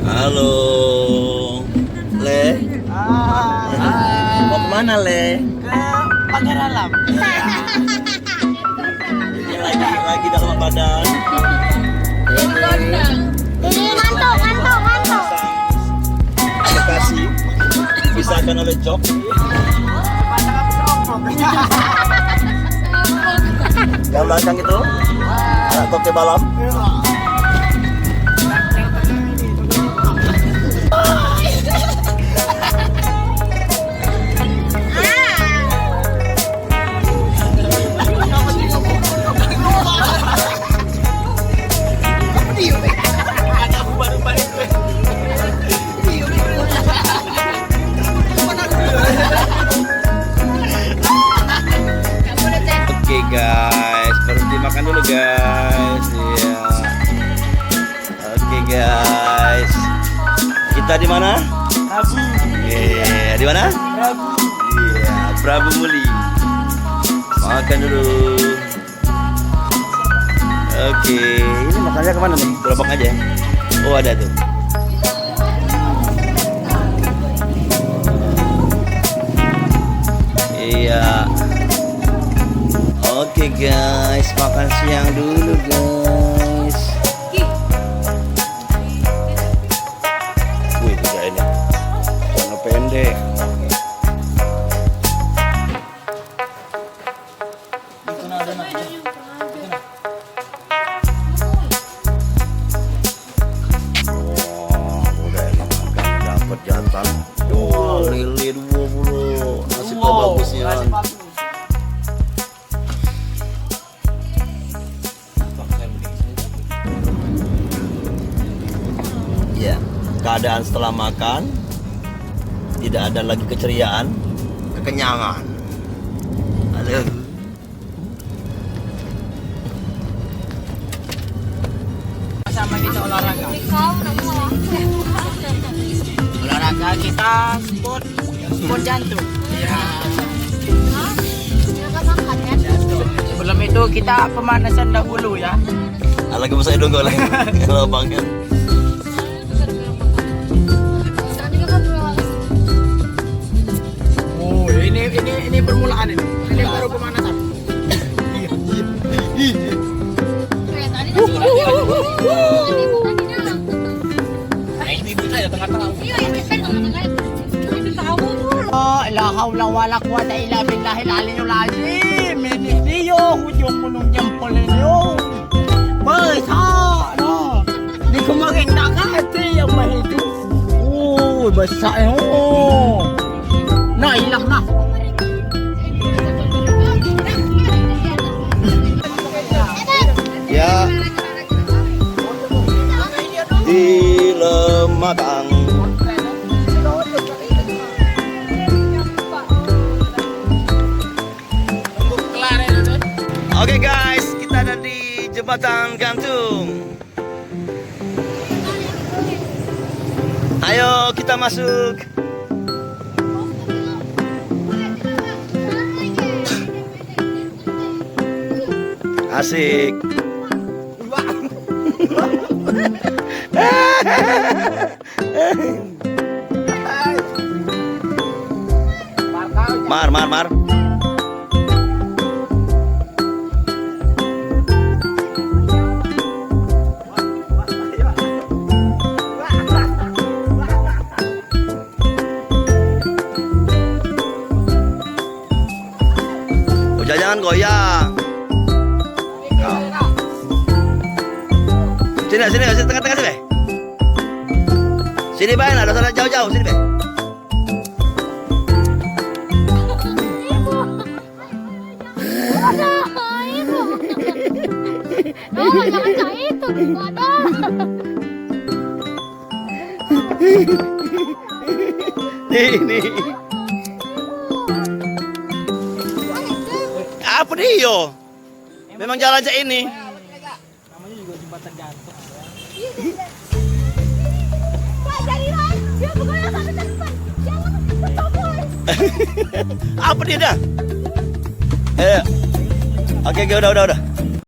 Halo, Le. Mau kemana, Le? Ke Pagar Alam. Ini lagi dalam badan. Ini ngantuk. Aplikasi dipisahkan oleh jok. Yang belakang itu anak toke balap. Oke guys, berhenti makan dulu guys. Iya. Oke guys, kita di mana? Prabu. Iya, di mana? Prabu. Iya, Prabu Muli. Makan dulu. Oke, ini makannya kemana nih? Gerobak aja ya? Oh ada tuh. Iya. Oke guys, makan siang dulu guys. Wih juga ini warna pendek. Oh, udah ini makan dapat jatah. Oh, lili 20. Nasibnya bagus ya. Ya, keadaan setelah makan tidak ada lagi keceriaan, kekenyangan. Aduh. Sama kita olahraga. Olahraga kita sport jantung. Iya. Sebelum itu kita pemanasan dahulu ya. Lagi mau saya dongkol lagi. Kalau banget. Oh, ini permulaan ini. Ini baru pemanasan. Oh, la haula wala quwata illa billahil aliyyil azim. Ministriyo, hujung gunung jempol niyo. Besar, no. Di kemarin nak hati yang mahidu. Oh, besar oh. Nah, ilah nah. Ya, di Lematang. Oke guys, kita ada di Jembatan Gantung. Ayo kita masuk. Asik. Mar. Jangan goyang. Sini, tengah-tengah sini. Sini, Bay, ada sana jauh-jauh sini, Bay. Jangan itu, ada. Ini. Apa dia? Memang jalan aja ini. Namanya juga jembatan gantung. Wah, jadilah. Dia pokoknya sampai depan. Jangan ketopol. Apa dia dah? Oke, udah.